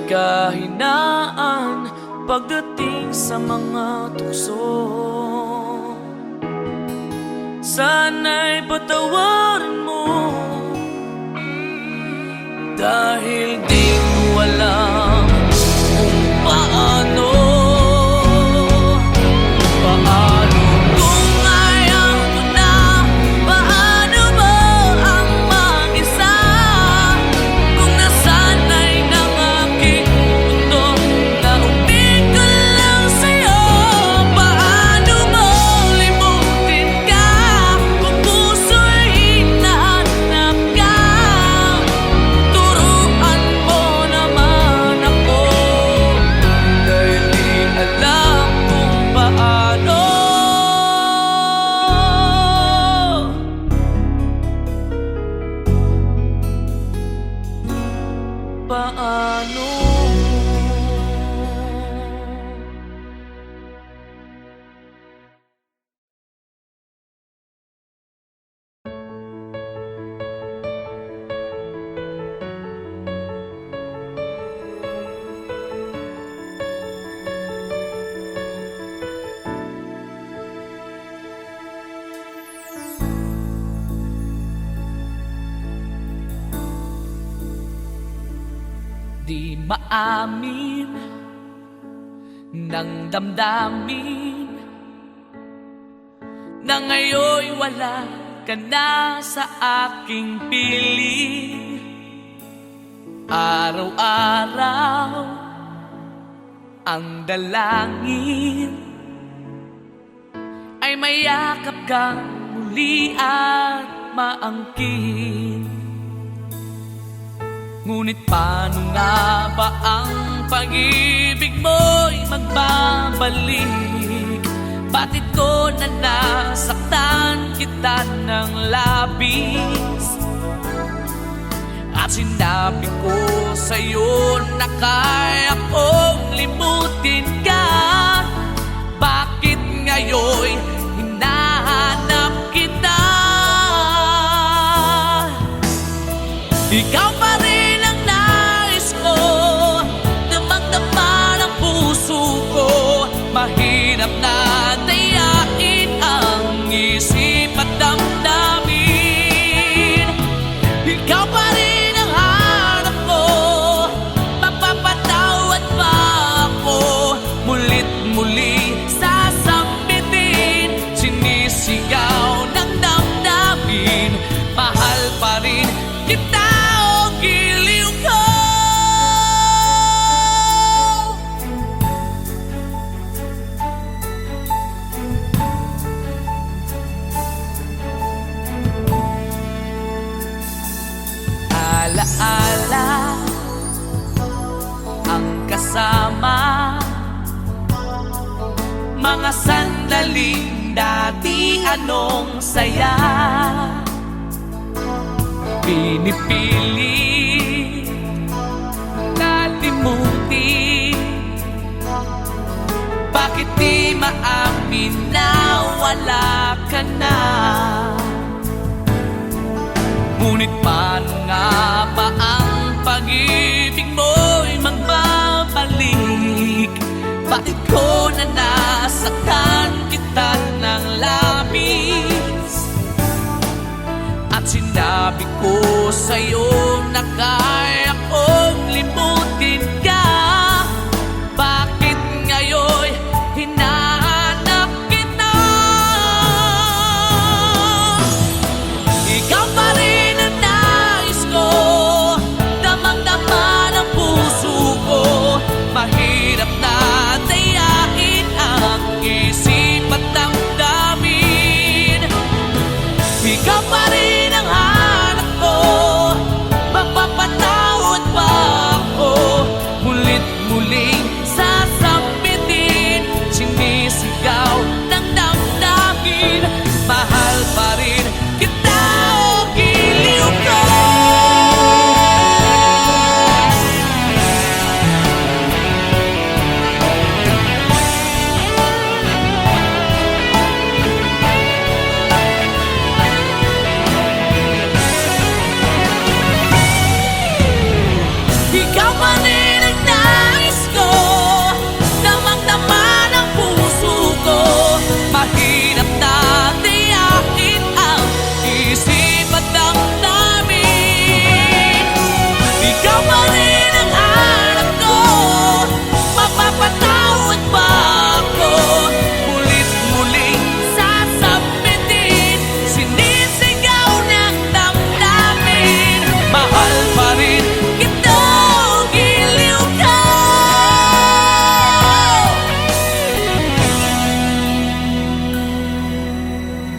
kahinaan pagdating sa mga tukso. Sana'y patawarin mo, dahil di ko alam kung paano. Kung ayaw mo na, paano mo ang mag-isa? Kung nasanay ng aking mundo, naubig ko lang sa'yo. Paano mo limutin ka kung puso'y hinahanap ka? Turuan mo naman ako, dahil di alam kung paano. Paano? Di maamin ng damdamin na ngayon'y wala ka na sa aking piling. Araw-araw ang dalangin ay mayakap kang muli at maangkin. Ngunit paano nga ba ang pag-ibig mo'y magbabalik? Bakit ko na nasaktan kita ng labis? At sinabi ko sa'yo na kaya kong limutin ka. Bakit ngayon'y hinahanap kita? Ikaw pa rin ang nais ko, damang-dama ng puso ko. Mahirap na dayain ang isip at damdamin. Ikaw pa rin ang hanap ko, mapapatawad ba ako? Mulit muli sasambitin, sinisigaw ng damdamin. Mahal pa rin kita. Alaala ang kasama, mga sandaling dati anong saya. Pinipili kalimutin, bakit di maamin na wala ka na? Ngunit paano nga ba ang pag-ibig mo'y magbabalik? Bakit ko na nasaktan kita ng labis? At sinabi ko sa'yo na kaya kong limutin ka. Bakit ngayon'y hinahanap kita? Ikaw pa rin ang nais ko, damang-dama ng puso ko. Mahirap na dayain ang isip at damdamin. Ikaw pa rin ang hanap ko, mapapatawad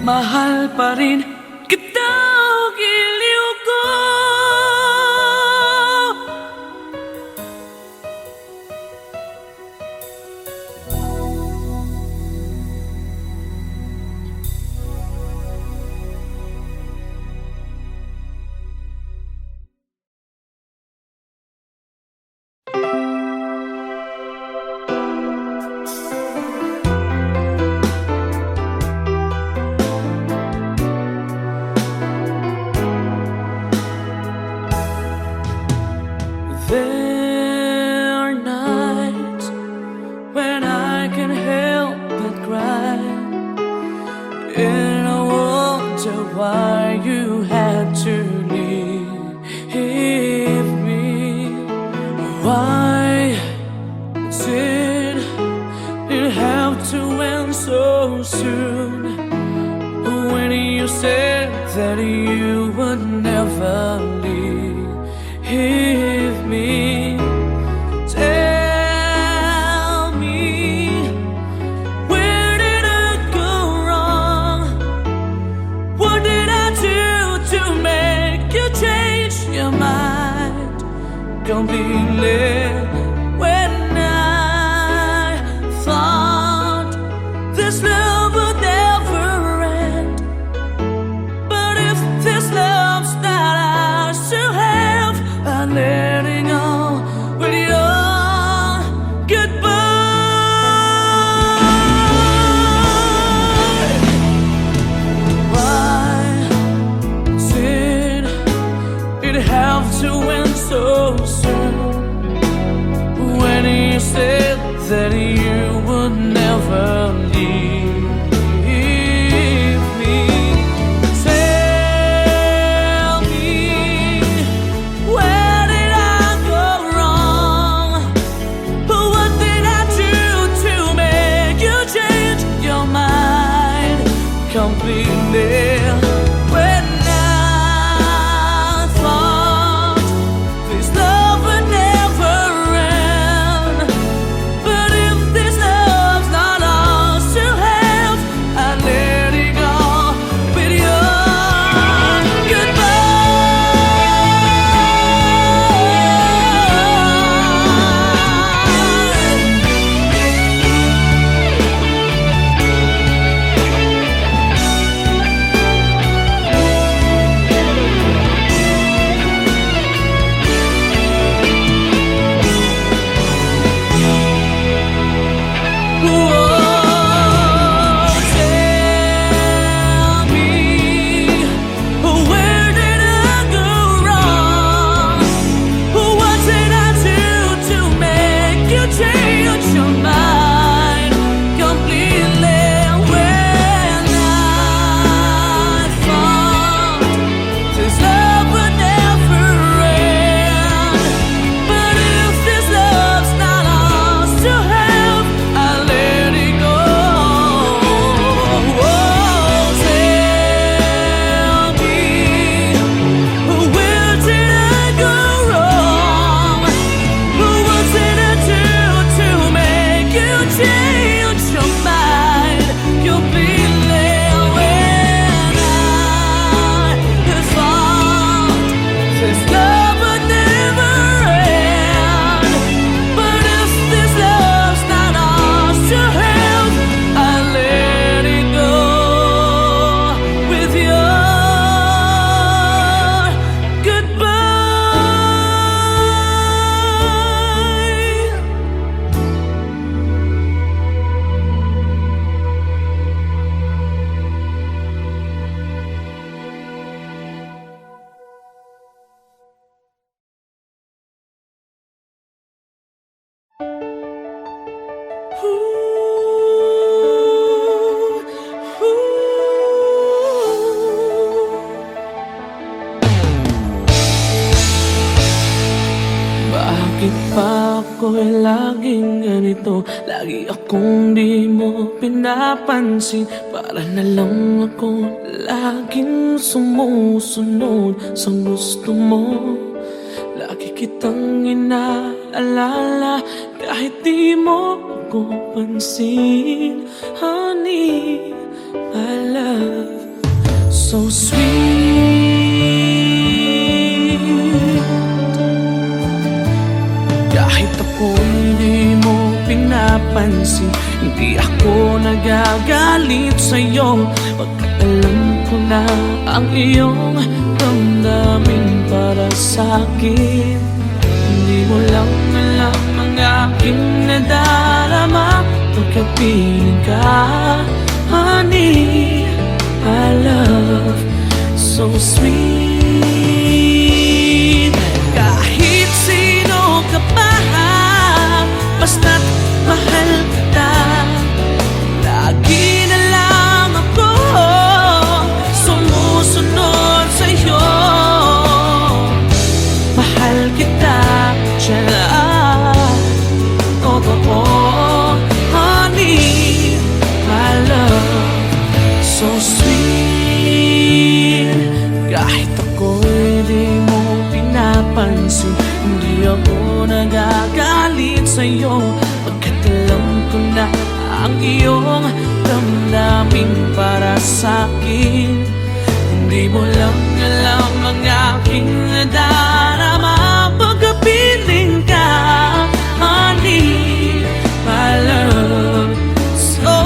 mahal pa rin kita, giliw ko. There are nights when I can help but cry, and I wonder why you had to leave me. Why did it have to end so soon? When you said that you would never leave me, tell me, where did I go wrong? What did I do to make you change your mind completely? When I thought this love would never end, but if this love's not ours to have, I'm letting go with your goodbye. Why did it have to end so soon? When you said that you would never leave me, tell me, where did I go wrong? What did I do to make you change your mind completely? When I thought this love would never end, but if this love's not ours to have, I let it go with your Bakit ba ako'y laging ganito? Lagi akong di mo pinapansin. Para na lang ako laging sumusunod sa gusto mo. Lagi kitang inaalala kahit di mo ako pansin. Honey, my love, so sweet. Kahit ako'y di mo pinapansin, hindi ako nagagalit sa'yo, pagkat alam ko na ang iyong damdamin para sa'kin. Hindi mo lang alam ang aking nadarama pagkapiling ka, honey. My love, so sweet. Kahit sino ka pa, basta't mahal kita. Lagi na lang ako sumusunod sa'yo. Mahal kita, totoo, honey. My love, so sweet. Kahit ako'y di mo pinapansin, hindi ako nagagalit sa'yo, pagkat alam ko na ang iyong damdamin para sa'kin. Hindi mo lang alam ang aking nadarama pagkapiling ka, honey. My love, so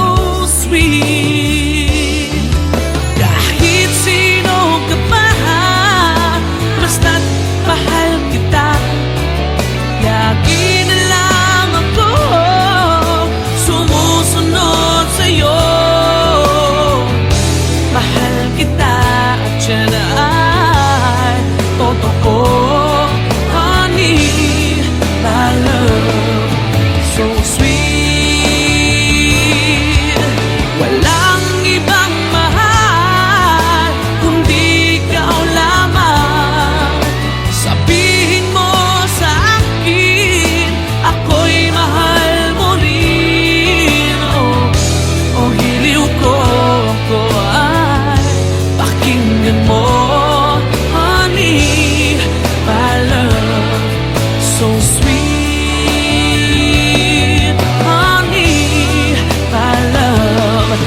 sweet. Kahit sino ka pa, basta't mahal kita. Lagi na lang ako sumusunod sa'yo. Mahal kita at yan ay totoo, honey. My love, so sweet. Walang ibang mahal kundi ikaw lamang. Sabihin mo sa akin, ako'y mahal mo rin. Oh, hiliw ko, ako ay pakinggan mo, honey. My love, so sweet, honey. My love,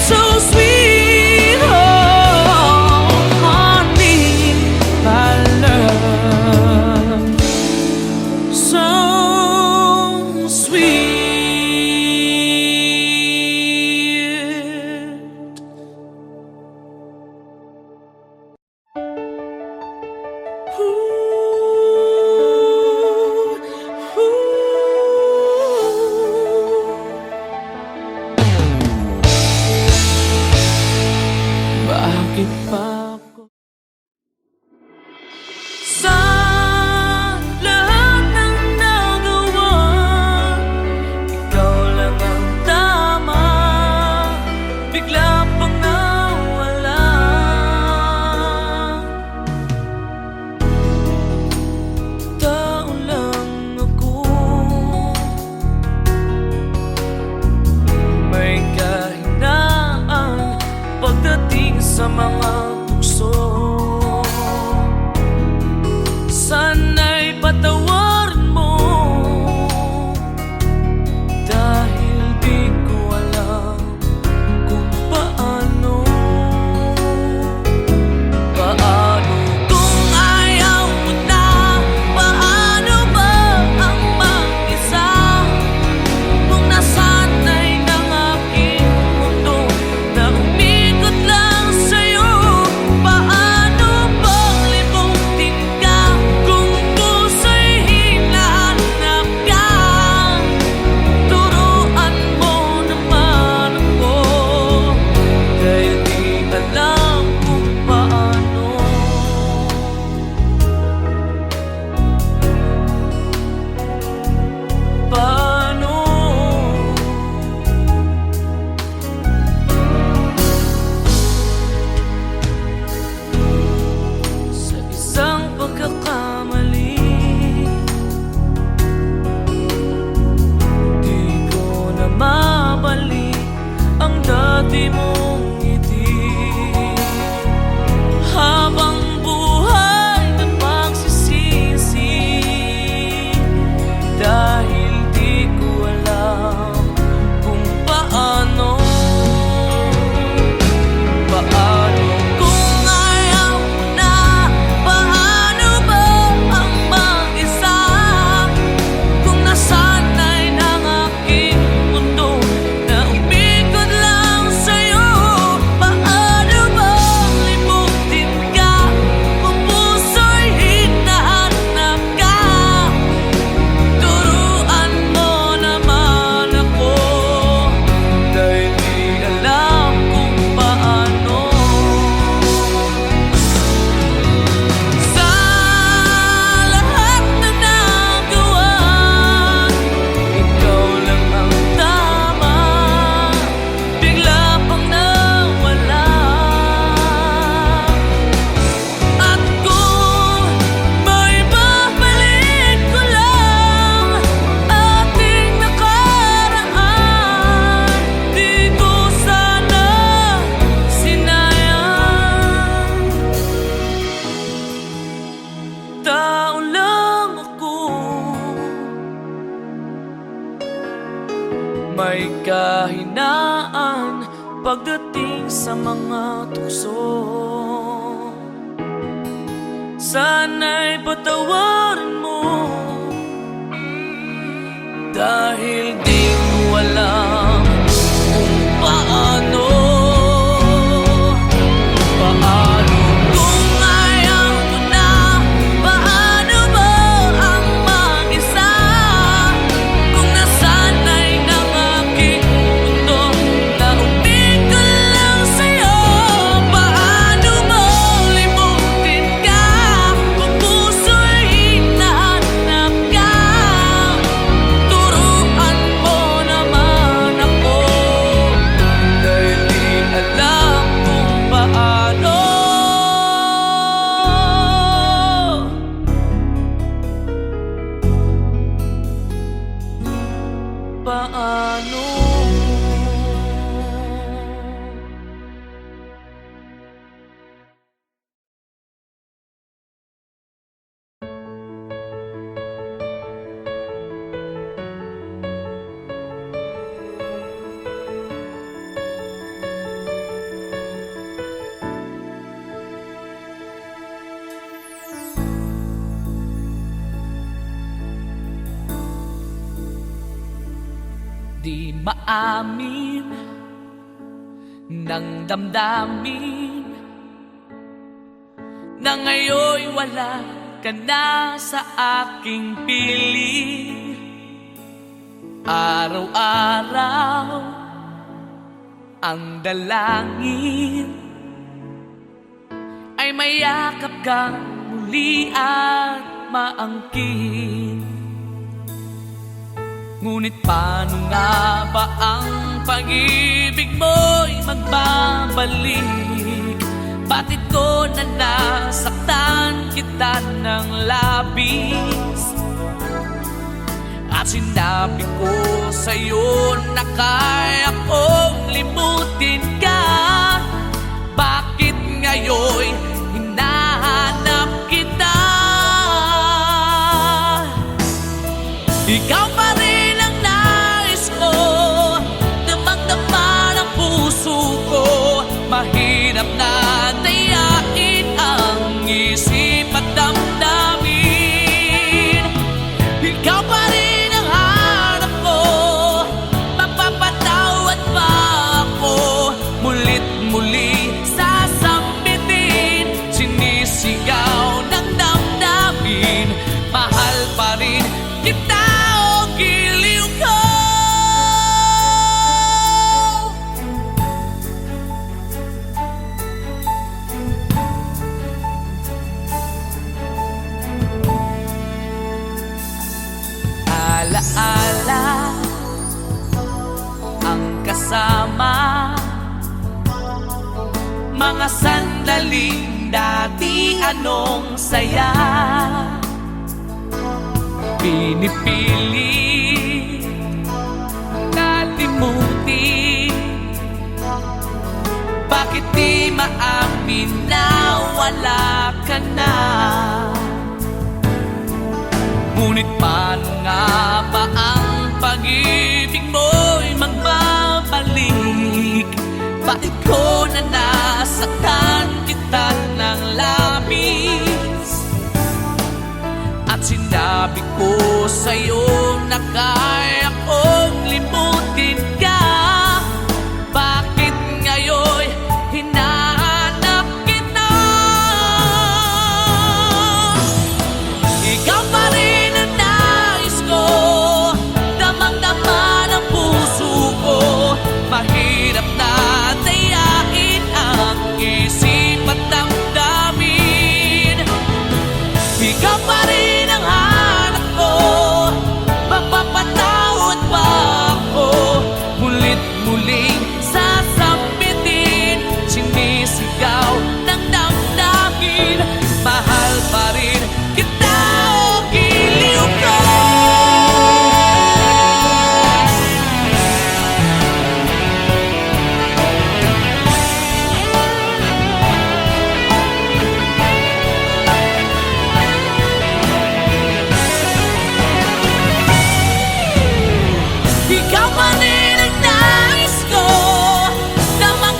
so sweet, oh, honey. My love, so sweet. Bakit pa ako sa lahat ng nagawa, ikaw lang ang tama, bigla pang nawala. Tao lang ako, may kahinaan pagdating sa mga pagdating sa mga tukso. Sana'y patawarin mo, dahil di ko alam kung paano. Paano kung ayaw ko na? Paano mo ang mag-isa? Kung nasanay ng aking mundo, naubig ko lang sa'yo. Paano mo limutin ka? Kung puso'y hinahanap ka, turuan mo naman ako, dahil di alam kung paano. Paano? Di maamin ng damdamin na ngayon'y wala ka na sa aking piling. Araw-araw ang dalangin ay mayakap kang muli at maangkin. Ngunit paano nga ba ang pag-ibig mo'y magbabalik? Bakit ko na nasaktan kita ng labis? At sinabi ko sa'yo na kaya kong limutin ka. Bakit ngayon hinahanap kita? Ikaw pa rin ang nais ko, damang-dama ng puso ko. Mahirap na dayain ang isip at damdamin. Ikaw pa rin ang hanap ko, mapapatawad pa ako. Mulit muli sasambitin, sinisigaw ng damdamin. Mahal pa rin kita. Alaala ang kasama, mga sandaling dati anong saya. Pinipilit kalimutin, bakit di maamin na wala ka na? Ngunit paano nga ba ang pag-ibig mo'y magbabalik? Bakit ko na nasaktan kita ng labis? At sinabi ko sa'yo na kaya kong limutin ka. Bakit ngayon hinahanap kita? Ikaw pa rin ang nais ko, damang-dama ng puso ko. Mahirap na dayain ang isip at damdamin. Ikaw pa rin ang hanap ko, mapapatawad pa ako. Mulit-muling sasambitin, sinisigaw ng damdamin. Mahal pa rin kita, o giliw ko. Ikaw pa rin ang nais ko, damang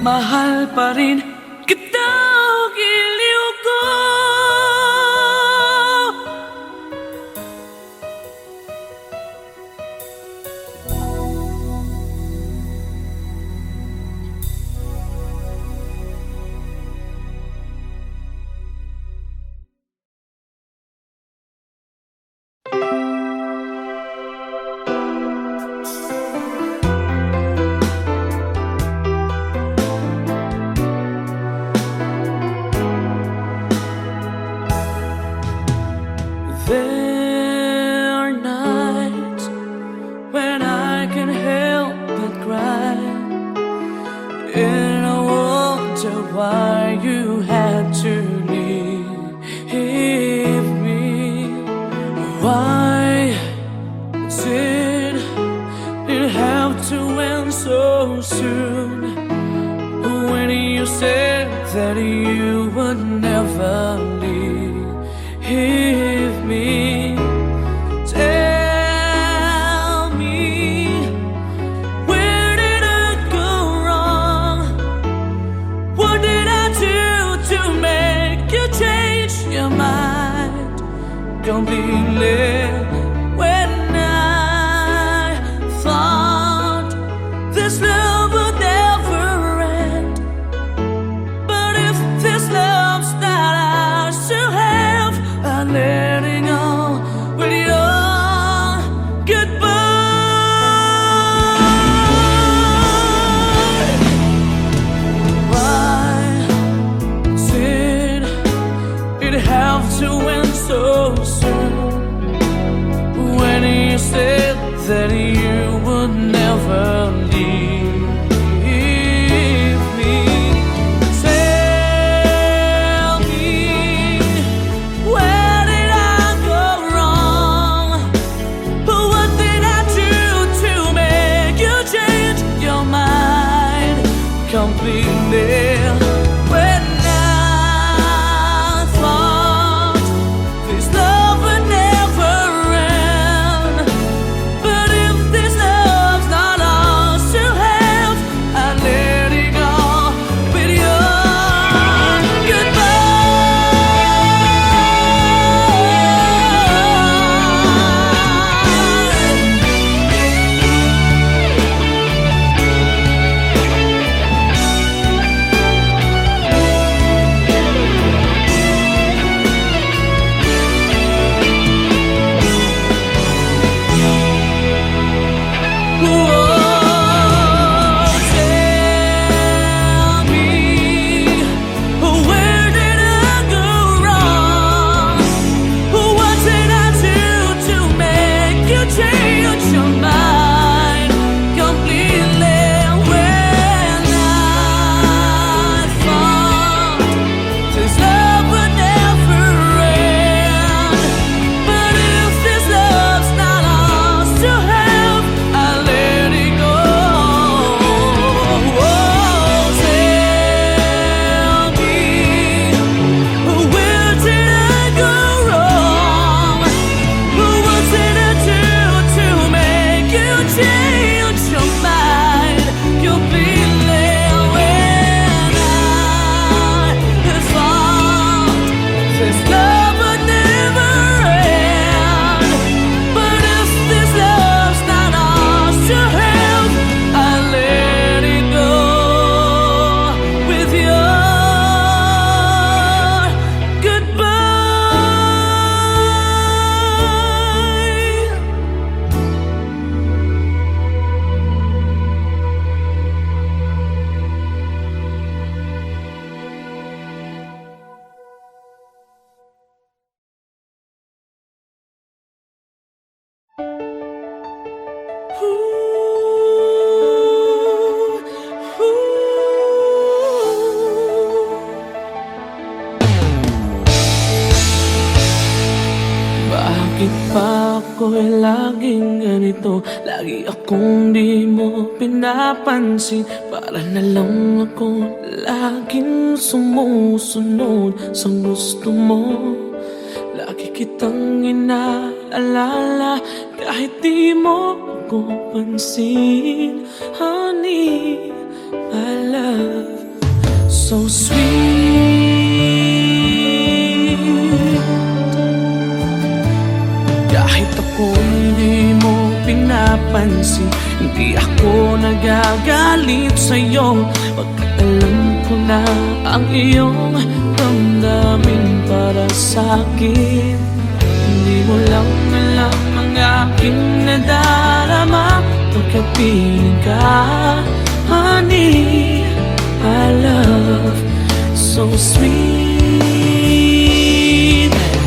mahal pa rin kita, giliw ko. There are nights when I can help but cry, and I wonder why you had to leave me. Why did it have to end so soon? When you said that you would never leave me, tell me, where did I go wrong? What did I do to make you change your mind completely? When I thought this love would never end, but if this love's not ours to have, I'm letting go with your goodbye. Why did it have to end so soon? When you said that you would never leave me, tell me, where did I go wrong? What did I do to make you change your mind completely? When I thought this love would never end, but if this love's not ours to have, I let it go with your Bakit pa ako'y laging ganito? Lagi akong di mo pinapansin. Para na lang ako laging sumusunod sa gusto mo. Lagi kitang inaalala kahit di mo ako pansin. Honey, I love so sweet. Kahit ako'y di mo pinapansin, hindi ako nagagalit sa'yo, pagkat alam ko na ang iyong damdamin para sa'kin. Hindi mo lang alam ang aking nadarama, pagkat piling ka, honey, my love, so sweet.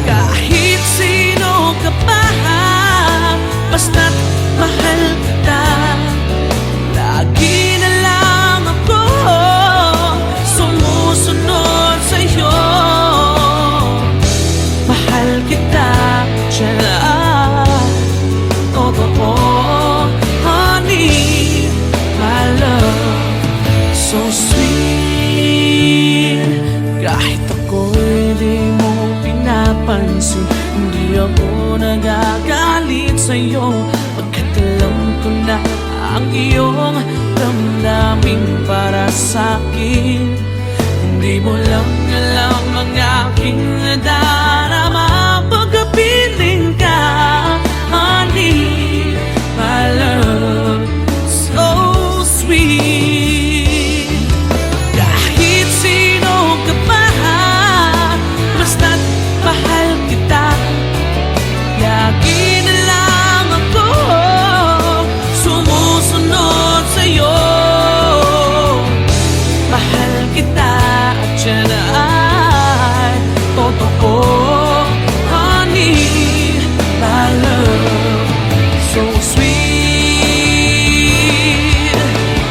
Kahit sino ka pa, basta't mahal kita, lagi na lang ako sumusunod sa'yo. Mahal kita, siya totoo, honey, my love, so sweet. Kahit ako'y di mo pinapansin, hindi ako nagagalit sa'yo, pagkat alam ko na ang iyong damdamin para sa'kin. Hindi mo lang alam ang aking nadarama, pagkapiling ka, honey, my love, so sweet. Kahit sino ka pa, basta't mahal kita, lagi na lang ako sumusunod sa'yo. Mahal kita at siya na ay totoo, honey, my love, so sweet.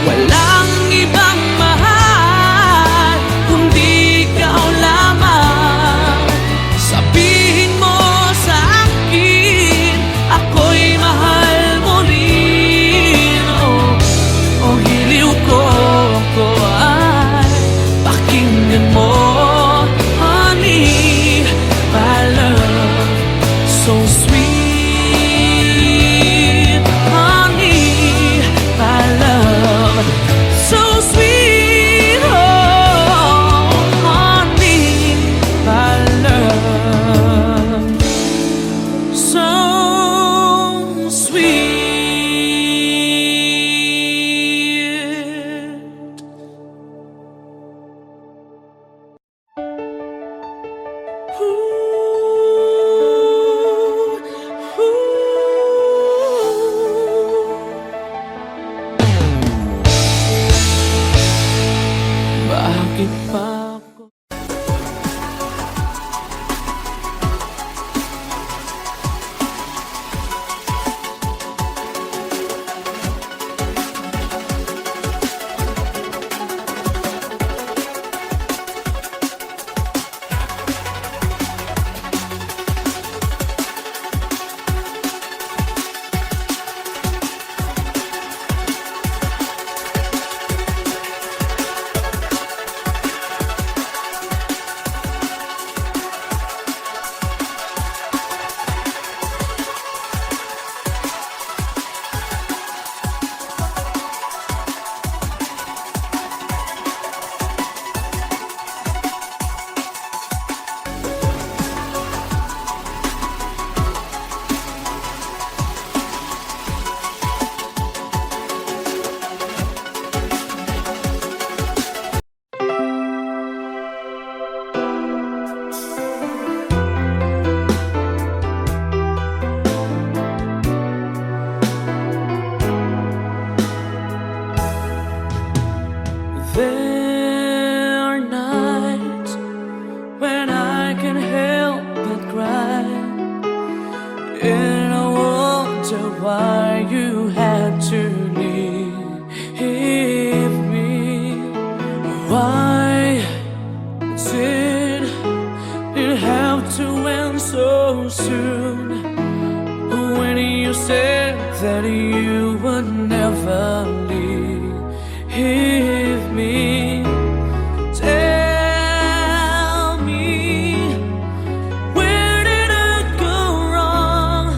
Walang ibang mahal kundi ikaw lamang. Sabihin mo sa akin, ako'y mahal mo rin. Oh, hiliw ko, ako ay pakinggan mo, honey, my love, so sweet, honey, my love, so sweet, oh, honey, my love, so sweet. Bakit pa ako? There are nights when I can help but cry, and I wonder why you had to leave me. Why did it have to end so soon, when you said that you would never leave me? Tell me, where did I go wrong?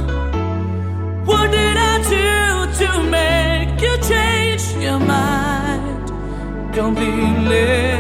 What did I do to make you change your mind completely?